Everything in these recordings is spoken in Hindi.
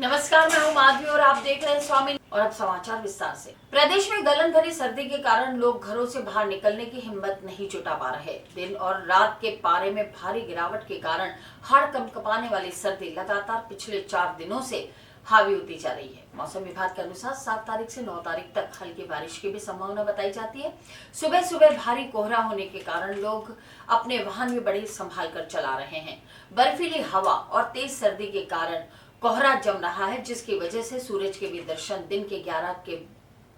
नमस्कार, मैं हूं माधवी और आप देख रहे हैं स्वामी। और अब समाचार विस्तार से। प्रदेश में गलन भरी सर्दी के कारण लोग घरों से बाहर निकलने की हिम्मत नहीं जुटा पा रहे। दिन और रात के पारे में भारी गिरावट के कारण हाड़ कंपकपाने वाली सर्दी लगातार पिछले 4 दिनों से हावी होती जा रही है। मौसम विभाग के अनुसार 7 तारीख से 9 तारीख तक हल्की बारिश की भी संभावना बताई जाती है। सुबह सुबह भारी कोहरा होने के कारण लोग अपने वाहन भी बड़े संभाल कर चला रहे हैं। बर्फीली हवा और तेज सर्दी के कारण कोहरा जम रहा है, जिसकी वजह से सूरज के भी दर्शन दिन के 11 के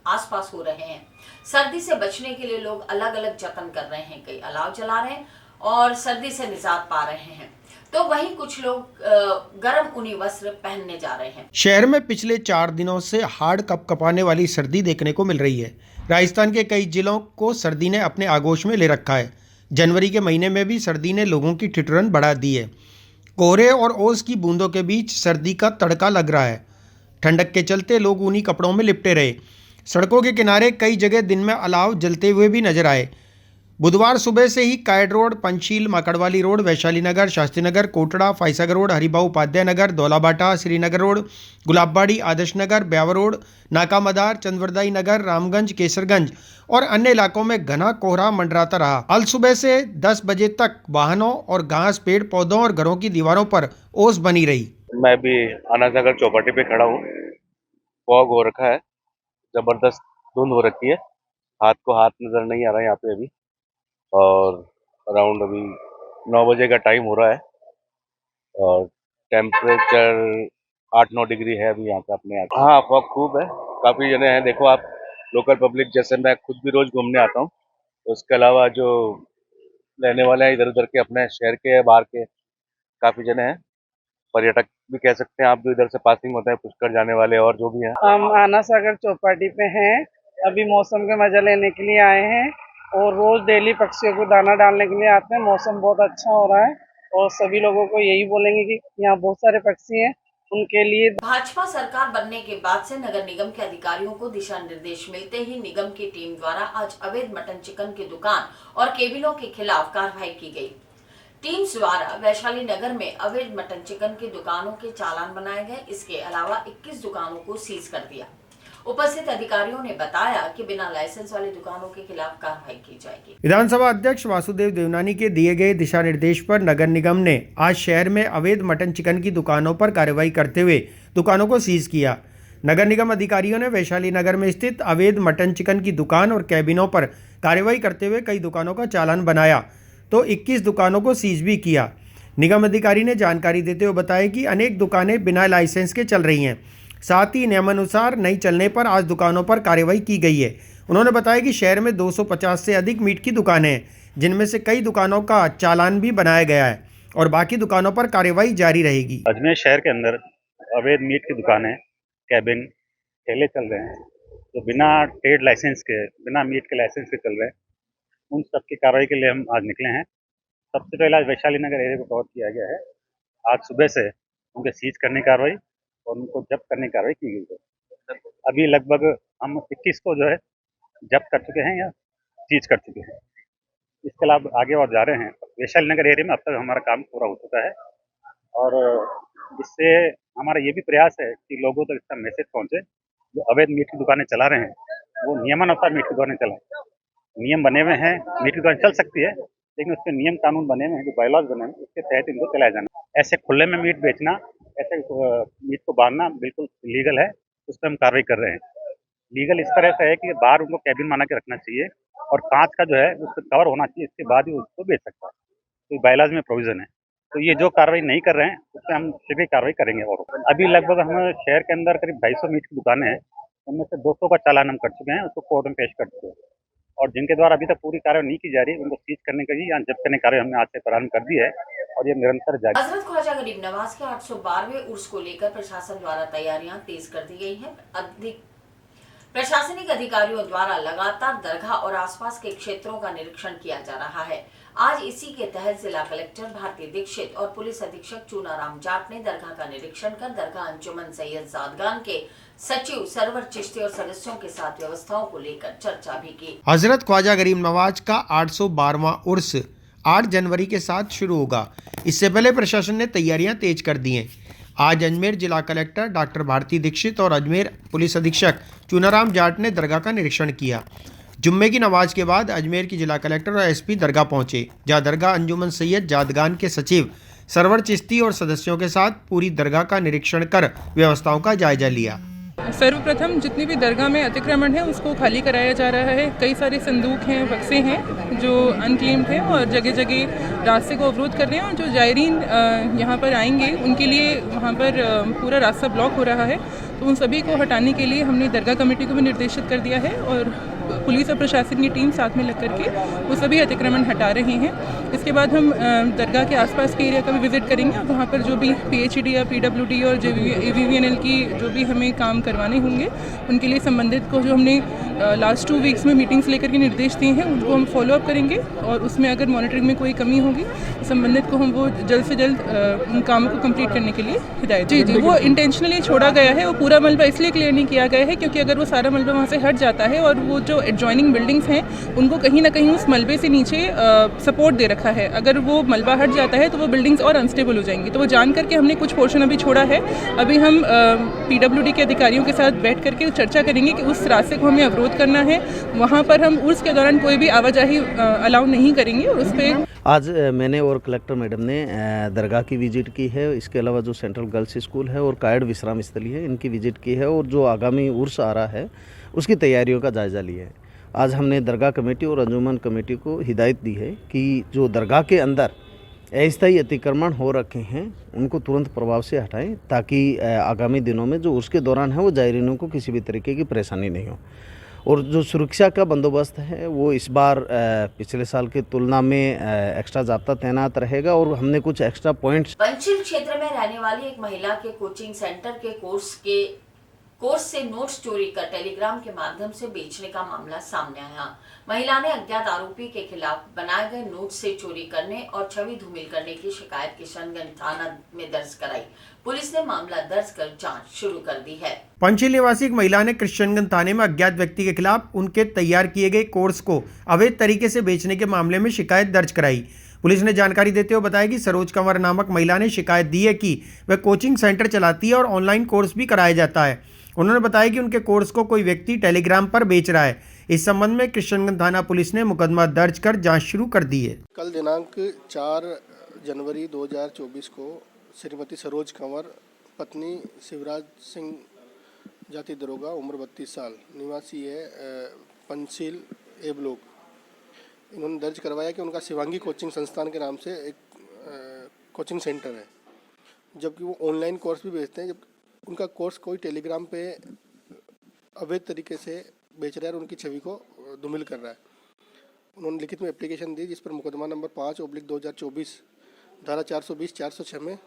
आसपास हो रहे हैं। सर्दी से बचने के लिए लोग अलग अलग जतन कर रहे हैं। कई अलाव जला रहे हैं और सर्दी से निजात पा रहे हैं, तो वहीं कुछ लोग गर्म ऊनी वस्त्र पहनने जा रहे हैं। शहर में पिछले 4 दिनों से हाड़ कपकपाने वाली सर्दी देखने को मिल रही है। राजस्थान के कई जिलों को सर्दी ने अपने आगोश में ले रखा है। जनवरी के महीने में भी सर्दी ने लोगों की ठिठुरन बढ़ा दी है। कोहरे और ओस की बूंदों के बीच सर्दी का तड़का लग रहा है। ठंडक के चलते लोग ऊनी कपड़ों में लिपटे रहे। सड़कों के किनारे कई जगह दिन में अलाव जलते हुए भी नजर आए। बुधवार सुबह से ही कायड रोड, पंचशील, माकड़वाली रोड, वैशाली नगर, शास्त्री नगर, कोटड़ा, फाइसागर रोड, हरिभाऊ उपाध्याय नगर, दौलाबाटा, श्रीनगर रोड, गुलाबबाड़ी, आदर्श नगर, ब्यावर रोड, नाका मदार, चंद्रवरदाई नगर, रामगंज, केसरगंज और अन्य इलाकों में घना कोहरा मंडराता रहा। अल सुबह से 10 बजे तक वाहनों और घास, पेड़ पौधों और घरों की दीवारों पर ओस बनी रही। मैं भी आनासागर चौपाटी पे खड़ा हूँ। फॉग हो रखा है, जबरदस्त धुंध हो रखी है। हाथ को हाथ नजर नहीं आ रहा है यहाँ पे अभी। और अराउंड अभी 9 बजे का टाइम हो रहा है और टेम्परेचर 8-9 डिग्री है अभी यहाँ पे अपने यहाँ। हाँ, फॉग खूब है, काफ़ी जने हैं। देखो आप, लोकल पब्लिक, जैसे मैं खुद भी रोज घूमने आता हूँ, तो उसके अलावा जो रहने वाले हैं इधर उधर के, अपने शहर के बाहर के, काफ़ी जने हैं। पर्यटक भी कह सकते हैं आप, जो इधर से पासिंग होते हैं, पुष्कर जाने वाले और जो भी हैं। हम आना सागर चौपाटी पे हैं। अभी मौसम के मजा लेने के लिए आए हैं और रोज डेली पक्षियों को दाना डालने के लिए आते हैं। मौसम बहुत अच्छा हो रहा है और सभी लोगों को यही बोलेंगे कि यहाँ बहुत सारे पक्षी हैं, उनके लिए। भाजपा सरकार बनने के बाद से नगर निगम के अधिकारियों को दिशा निर्देश मिलते ही निगम की टीम द्वारा आज अवैध मटन चिकन की दुकान और केबिलों के खिलाफ कार्रवाई की गई। टीम द्वारा वैशाली नगर में अवैध मटन चिकन की दुकानों के चालान बनाए गए। इसके अलावा 21 दुकानों को सीज कर दिया। उपस्थित अधिकारियों ने बताया कि बिना लाइसेंस वाली दुकानों के खिलाफ कार्रवाई की जाएगी। विधानसभा अध्यक्ष वासुदेव देवनानी के दिए गए दिशा निर्देश पर नगर निगम ने आज शहर में अवैध मटन चिकन की दुकानों पर कार्रवाई करते हुए दुकानों को सीज किया। नगर निगम अधिकारियों ने वैशाली नगर में स्थित अवैध मटन चिकन की दुकान और कैबिनों पर कार्रवाई करते हुए कई दुकानों का चालान बनाया तो 21 दुकानों को सीज भी किया। निगम अधिकारी ने जानकारी देते हुए बताया कि अनेक दुकानें बिना लाइसेंस के चल रही हैं। साथ ही नियमानुसार नहीं चलने पर आज दुकानों पर कार्रवाई की गई है। उन्होंने बताया कि शहर में 250 से अधिक मीट की दुकानें हैं, जिनमें से कई दुकानों का चालान भी बनाया गया है और बाकी दुकानों पर कार्रवाई जारी रहेगी। अजमेर शहर के अंदर अवैध मीट की दुकानें, कैबिन, ठेले चल रहे हैं जो बिना ट्रेड लाइसेंस के, बिना मीट के लाइसेंस के चल रहे हैं। उन सब की कार्रवाई के लिए हम आज निकले हैं। सबसे पहले आज वैशाली नगर एरिया को कवर किया गया है। आज सुबह से उनके सीज करने की कार्रवाई और उनको जब्त करने की कार्रवाई की गई है। अभी लगभग हम 21 को जो है जब्त कर चुके हैं या सीज कर चुके हैं। इसके अलावा आगे और जा रहे हैं। वैशाली नगर एरिया में अब तक हमारा काम पूरा हो चुका है और इससे हमारा ये भी प्रयास है कि लोगों तक इसका मैसेज पहुंचे। जो अवैध मीट की दुकानें चला रहे हैं वो नियमानुसार मीट की दुकानें चलाएं। नियम बने हुए हैं, मीट की दुकान चल सकती है, लेकिन उसके नियम कानून बने हुए हैं, जो बायलॉज बने हुए हैं, उसके तहत इनको चलाया जाना। ऐसे खुले में मीट बेचना, ऐसे मीट को बांधना बिल्कुल लीगल है। उस पर हम कार्रवाई कर रहे हैं। लीगल इस तरह से है कि बाहर उनको कैबिन बना के रखना चाहिए और कांच का जो है उस पर कवर होना चाहिए, इसके बाद ही उसको बेच सकता है। तो बायलॉज में प्रोविजन है। तो ये जो कार्रवाई नहीं कर रहे हैं उस पर हम शीघ्र कार्रवाई करेंगे। और अभी लगभग हम शहर के अंदर करीब 250 मीट की दुकानें हैं, उनमें से 200 का चालान हम कर चुके हैं, उसको कोर्ट में पेश कर चुके हैं। और जिनके द्वारा अभी तक पूरी कार्रवाई नहीं की जा रही, उनको सीज करने का या जब्त करने की कार्रवाई हमने आज से प्रारंभ कर दी है और ये निरंतर जारी। हजरत ख्वाजा गरीब नवाज के 812वें उर्स को लेकर प्रशासन द्वारा तैयारियां तेज कर दी गई हैं। प्रशासनिक अधिकारियों द्वारा लगातार दरगाह और आसपास के क्षेत्रों का निरीक्षण किया जा रहा है। आज इसी के तहत जिला कलेक्टर भारती दीक्षित और पुलिस अधीक्षक चूनाराम जाट ने दरगाह का निरीक्षण कर दरगाह अंजुमन सैयद जादगान के सचिव सरवर चिश्ती और सदस्यों के साथ व्यवस्थाओं को लेकर चर्चा भी की। हजरत ख्वाजा गरीब नवाज का 812वां उर्स 8 जनवरी के साथ शुरू होगा। इससे पहले प्रशासन ने तैयारियां तेज कर दी हैं। आज अजमेर जिला कलेक्टर डॉक्टर भारती दीक्षित और अजमेर पुलिस अधीक्षक चुनाराम जाट ने दरगाह का निरीक्षण किया। जुम्मे की नमाज के बाद अजमेर की जिला कलेक्टर और एसपी दरगाह पहुंचे, जहां दरगाह अंजुमन सैयद जादगान के सचिव सरवर चिश्ती और सदस्यों के साथ पूरी दरगाह का निरीक्षण कर व्यवस्थाओं का जायजा लिया। सर्वप्रथम जितनी भी दरगाह में अतिक्रमण है उसको खाली कराया जा रहा है। कई सारे संदूक हैं, बक्से हैं जो अनक्लेम्ड हैं और जगह जगह रास्ते को अवरोध कर रहे हैं और जो जायरीन यहाँ पर आएंगे उनके लिए वहाँ पर पूरा रास्ता ब्लॉक हो रहा है। तो उन सभी को हटाने के लिए हमने दरगाह कमेटी को भी निर्देशित कर दिया है और पुलिस और प्रशासन की टीम साथ में लग करके वो सभी अतिक्रमण हटा रहे हैं। इसके बाद हम दरगाह के आसपास के एरिया का भी विजिट करेंगे और वहाँ पर जो भी PHED या PWD और AVVNL की जो भी हमें काम करवाने होंगे उनके लिए संबंधित को जो हमने लास्ट 2 वीक्स में मीटिंग्स लेकर के निर्देश दिए हैं उनको हम फॉलो अप करेंगे और उसमें अगर मॉनिटरिंग में कोई कमी होगी तो संबंधित को हम वो जल्द से जल्द उन कामों को कंप्लीट करने के लिए हिदायत। जी वो इंटेंशनली छोड़ा गया है। वो पूरा मलबा इसलिए क्लियर नहीं किया गया है क्योंकि अगर वो सारा मलबा वहाँ से हट जाता है और वो जो एडजॉइनिंग बिल्डिंग्स हैं उनको कहीं ना कहीं उस मलबे से नीचे सपोर्ट दे रखा है। अगर वो मलबा हट जाता है तो वो बिल्डिंग्स और अनस्टेबल हो जाएंगी। तो वो जान करके हमने कुछ पोर्शन अभी छोड़ा है। अभी हम PWD के अधिकारियों के साथ बैठ करके चर्चा करेंगे कि उस रास्ते को हमें अवरोध करना है। वहाँ पर हम उर्स के दौरान कोई भी आवाजाही अलाउ नहीं करेंगे और उस पर आज मैंने और कलेक्टर मैडम ने दरगाह की विजिट की है। इसके अलावा जो सेंट्रल गर्ल्स स्कूल है और कायड़ विश्राम स्थली है इनकी विजिट की है और जो आगामी उर्स आ रहा है उसकी तैयारियों का जायज़ा लिया है। आज हमने दरगाह कमेटी और अंजुमन कमेटी को हिदायत दी है कि जो दरगाह के अंदर अस्थायी अतिक्रमण हो रखे हैं उनको तुरंत प्रभाव से हटाएं ताकि आगामी दिनों में जो उर्स के दौरान है वो जायरीनों को किसी भी तरीके की परेशानी नहीं हो। और जो सुरक्षा का बंदोबस्त है वो इस बार पिछले साल की तुलना में एक्स्ट्रा जाब्ता तैनात रहेगा और हमने कुछ एक्स्ट्रा पॉइंट्स। पंचशील क्षेत्र में रहने वाली एक महिला के कोचिंग सेंटर के कोर्स से नोट्स चोरी कर टेलीग्राम के माध्यम से बेचने का मामला सामने आया। महिला ने अज्ञात आरोपी के खिलाफ बनाए गए नोट से चोरी करने और छवि धूमिल करने की शिकायत किशनगंज थाना में दर्ज कराई। पुलिस ने मामला दर्ज कर जांच शुरू कर दी है। पंचशील निवासी एक महिला ने किशनगंज थाने में अज्ञात व्यक्ति के खिलाफ उनके तैयार किए गए कोर्स को अवैध तरीके से बेचने के मामले में शिकायत दर्ज कराई। पुलिस ने जानकारी देते हुए बताया कि सरोज कंवर नामक महिला ने शिकायत दी है कि वह कोचिंग सेंटर चलाती है और ऑनलाइन कोर्स भी कराया जाता है। उन्होंने बताया कि उनके कोर्स को कोई व्यक्ति टेलीग्राम पर बेच रहा है। इस संबंध में किशनगंज थाना पुलिस ने मुकदमा दर्ज कर जांच शुरू कर दी है। कल दिनांक 4 जनवरी 2024 को श्रीमती सरोज कंवर पत्नी शिवराज सिंह जाति दरोगा उम्र 32 साल निवासी है पंचशील ए ब्लॉक, इन्होंने दर्ज करवाया कि उनका शिवांगी कोचिंग संस्थान के नाम से एक कोचिंग सेंटर है, जबकि वो ऑनलाइन कोर्स भी बेचते हैं। जब उनका कोर्स कोई टेलीग्राम पे अवैध तरीके से बेच रहा है और उनकी छवि को धूमिल कर रहा है। उन्होंने लिखित में एप्लीकेशन दी जिस पर मुकदमा नंबर 5/2024 धारा 420 406 में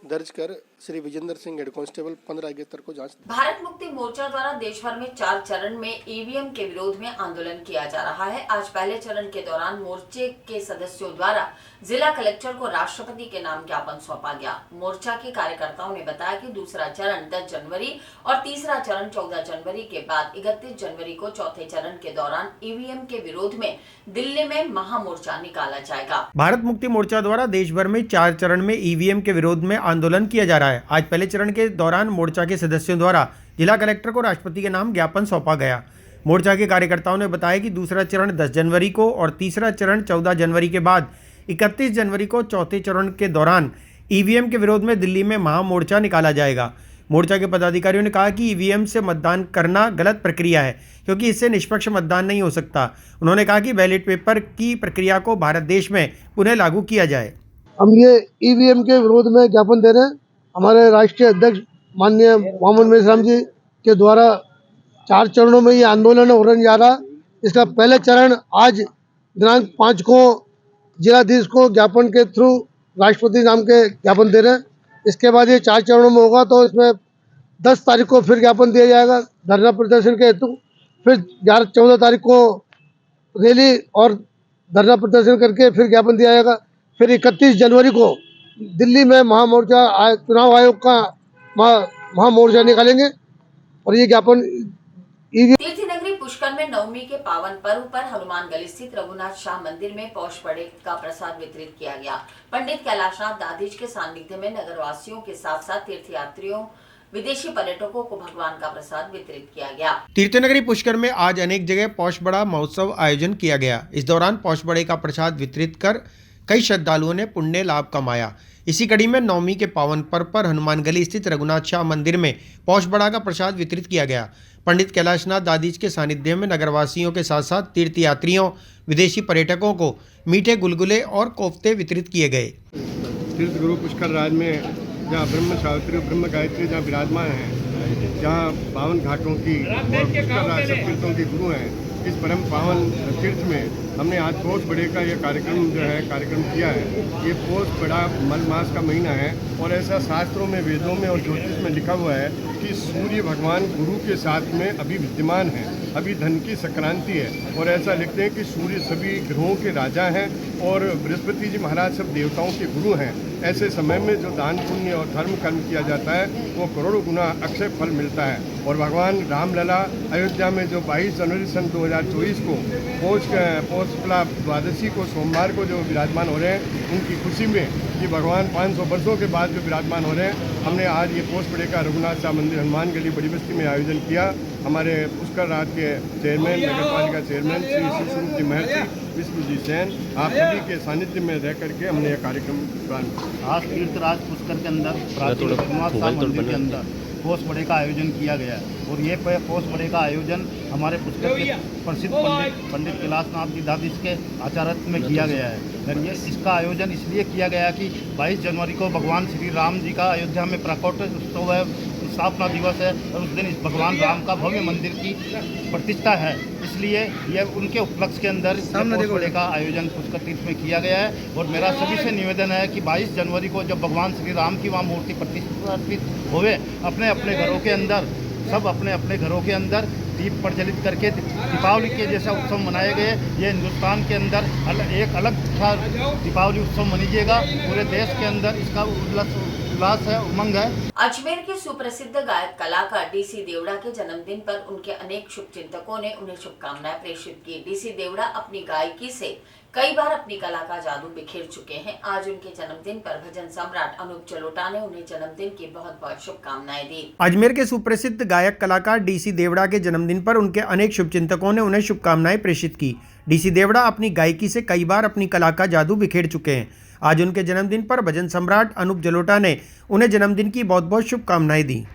दर्ज कर श्री विजेंद्र सिंह हेड कांस्टेबल 15 अगस्त को जांच। भारत मुक्ति मोर्चा द्वारा देश भर में 4 चरण में ईवीएम के विरोध में आंदोलन किया जा रहा है। आज पहले चरण के दौरान मोर्चे के सदस्यों द्वारा जिला कलेक्टर को राष्ट्रपति के नाम ज्ञापन सौंपा गया। मोर्चा के कार्यकर्ताओं ने बताया कि दूसरा चरण 10 जनवरी और तीसरा चरण 14 जनवरी के बाद 31 जनवरी को चौथे चरण के दौरान ईवीएम के विरोध में दिल्ली में महामोर्चा निकाला जाएगा। भारत मुक्ति मोर्चा द्वारा देश भर में 4 चरण में ईवीएम के विरोध में आंदोलन किया जा रहा है। आज पहले चरण के दौरान मोर्चा के सदस्यों द्वारा जिला कलेक्टर को राष्ट्रपति के नाम ज्ञापन सौंपा गया। मोर्चा के कार्यकर्ताओं ने बताया कि दूसरा चरण 10 जनवरी को और तीसरा चरण 14 जनवरी के बाद 31 जनवरी को चौथे चरण के दौरान ईवीएम के विरोध में दिल्ली में महामोर्चा निकाला जाएगा। मोर्चा के पदाधिकारियों ने कहा कि ईवीएम से मतदान करना गलत प्रक्रिया है क्योंकि इससे निष्पक्ष मतदान नहीं हो सकता। उन्होंने कहा कि बैलेट पेपर की प्रक्रिया को भारत देश में पुनः लागू किया जाए। हम ये ईवीएम के विरोध में ज्ञापन दे रहे हैं। हमारे राष्ट्रीय अध्यक्ष माननीय मोहम्मद मेहराम जी के द्वारा 4 चरणों में ये आंदोलन होने जा रहा। इसका पहले चरण आज दिनांक 5 को जिलाधीश को ज्ञापन के थ्रू राष्ट्रपति नाम के ज्ञापन दे रहे हैं। इसके बाद ये 4 चरणों में होगा तो इसमें 10 तारीख को फिर ज्ञापन दिया जाएगा धरना प्रदर्शन के हेतु। फिर 14 तारीख को रैली और धरना प्रदर्शन करके फिर ज्ञापन दिया जाएगा। फिर 31 जनवरी को दिल्ली में चुनाव आयोग का महामोर्चा निकालेंगे और ये ज्ञापन तीर्थ नगरी पुष्कर में नवमी के पावन पर्व पर हनुमान गली स्थित रघुनाथ शाह मंदिर में पौष बड़े का प्रसाद वितरित किया गया। पंडित कैलाशनाथ दादीज के सानिध्य में नगरवासियों के साथ साथ तीर्थयात्रियों विदेशी पर्यटकों को भगवान का प्रसाद वितरित किया गया। तीर्थनगरी पुष्कर में आज अनेक जगह पौष बड़ा महोत्सव आयोजन किया गया। इस दौरान पौष बड़े का प्रसाद वितरित कर कई श्रद्धालुओं ने पुण्य लाभ कमाया। इसी कड़ी में नवमी के पावन पर्व पर हनुमान गली स्थित रघुनाथ शाह मंदिर में पौष बड़ा का प्रसाद वितरित किया गया। पंडित कैलाशनाथ दादीज के सानिध्य में नगरवासियों के साथ साथ तीर्थयात्रियों विदेशी पर्यटकों को मीठे गुलगुले और कोफ्ते वितरित किए गए। तीर्थ गुरु पुष्कर राज में जहाँ ब्रह्म सावित्री ब्रह्म गायत्री जहाँ विराजमान हैं, जहाँ पावन घाटों की और पुष्कर राज सब तीर्थों के गुरु हैं, इस परम पावन तीर्थ में हमने आज पौष बड़े का ये कार्यक्रम किया है। ये पौष बड़ा मल मास का महीना है और ऐसा शास्त्रों में, वेदों में और ज्योतिष में लिखा हुआ है कि सूर्य भगवान गुरु के साथ में अभी विद्यमान है, अभी धन की संक्रांति है और ऐसा लिखते हैं कि सूर्य सभी ग्रहों के राजा हैं और बृहस्पति जी महाराज सब देवताओं के गुरु हैं। ऐसे समय में जो दान पुण्य और धर्म कर्म किया जाता है वो करोड़ों गुना अक्षय फल मिलता है। और भगवान रामलला अयोध्या में जो 22 जनवरी सन 2024 को पौष द्वादशी को सोमवार को जो विराजमान हो रहे हैं, उनकी खुशी में कि भगवान 500 वर्षों के बाद जो विराजमान हो रहे हैं, हमने आज ये पौष बड़े का रघुनाथ शाह मंदिर हनुमान गली बड़ी बस्ती में आयोजन किया। हमारे पुष्कर राज के चेयरमैन, नगर पालिका चेयरमैन श्री शिवस्वरूप जी महर्षि विष्णु जी सैन, आप सभी के सानिध्य में रह करके हमने यह कार्यक्रम प्रारंभ किया। आज तीर्थराज पुष्कर के अंदर रघुनाथ शाह मंदिर के अंदर पौष बड़े का आयोजन किया गया है और ये पौष बड़े का आयोजन हमारे पुष्कर के प्रसिद्ध पंडित कैलाशनाथ जी दादीज के आचार्य में किया गया है। और ये इसका आयोजन इसलिए किया गया कि 22 जनवरी को भगवान श्री राम जी का अयोध्या में प्राकट्य उत्सव है, स्थापना दिवस है और उस दिन इस भगवान राम का भव्य मंदिर की प्रतिष्ठा है। इसलिए यह उनके उपलक्ष्य के अंदर पौष बड़े का आयोजन पुष्कर तीर्थ में किया गया है। और मेरा सभी से निवेदन है कि 22 जनवरी को जब भगवान श्री राम की वहाँ मूर्ति प्रतिष्ठित होवे, अपने अपने घरों के अंदर सब अपने अपने घरों के अंदर दीप प्रज्वलित करके दीपावली के जैसा उत्सव मनाए गए। ये हिंदुस्तान के अंदर एक अलग सा दीपावली उत्सव मनाइएगा। पूरे देश के अंदर इसका उल्लास है, उमंग है। अजमेर के सुप्रसिद्ध गायक कलाकार डीसी देवड़ा के जन्मदिन पर उनके अनेक शुभचिंतकों ने उन्हें शुभकामनाएं प्रेषित की। डीसी देवड़ा अपनी गायकी से कई बार अपनी कला का जादू बिखेर चुके हैं। आज उनके जन्मदिन पर भजन सम्राट अनूप जलोटा ने उन्हें जन्मदिन की बहुत बहुत शुभकामनाएं दी। अजमेर के सुप्रसिद्ध गायक कलाकार डीसी देवड़ा के जन्मदिन पर उनके अनेक शुभचिंतकों ने उन्हें शुभकामनाएं प्रेषित की। डीसी देवड़ा अपनी गायकी से कई बार अपनी कला का जादू बिखेर चुके हैं। आज उनके जन्मदिन पर भजन सम्राट अनूप जलोटा ने उन्हें जन्मदिन की बहुत बहुत शुभकामनाएं दी।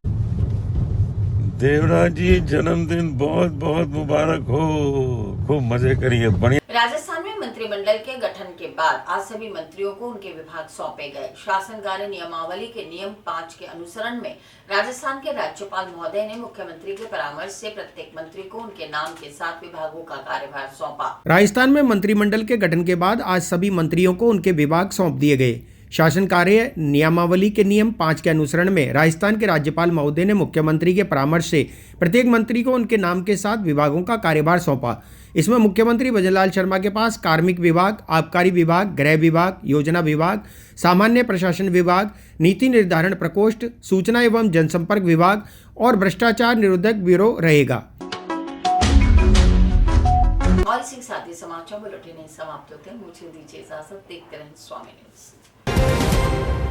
देवड़ा जी जन्मदिन बहुत बहुत मुबारक हो, खूब मजे करिए, बढ़िया। राजस्थान में मंत्रिमंडल के गठन के बाद आज सभी मंत्रियों को उनके विभाग सौंपे गए। शासन कार्य नियमावली के नियम 5 के अनुसरण में राजस्थान के राज्यपाल महोदय ने मुख्यमंत्री के परामर्श से प्रत्येक मंत्री को उनके नाम के साथ विभागों का कार्यभार सौंपा। राजस्थान में मंत्रिमंडल के गठन के बाद आज सभी मंत्रियों को उनके विभाग सौंप दिए गए। शासन कार्य नियमावली के नियम 5 के अनुसरण में राजस्थान के राज्यपाल महोदय ने मुख्यमंत्री के परामर्श से प्रत्येक मंत्री को उनके नाम के साथ विभागों का कार्यभार सौंपा। इसमें मुख्यमंत्री भजनलाल शर्मा के पास कार्मिक विभाग, आबकारी विभाग, गृह विभाग, योजना विभाग, सामान्य प्रशासन विभाग, नीति निर्धारण प्रकोष्ठ, सूचना एवं जनसंपर्क विभाग और भ्रष्टाचार निरोधक ब्यूरो रहेगा। और इसी के साथ ही समाचार बुलेटिन समाप्त होते हैं। मुझे दीजिए इजाजत। देखते रहें स्वामी न्यूज।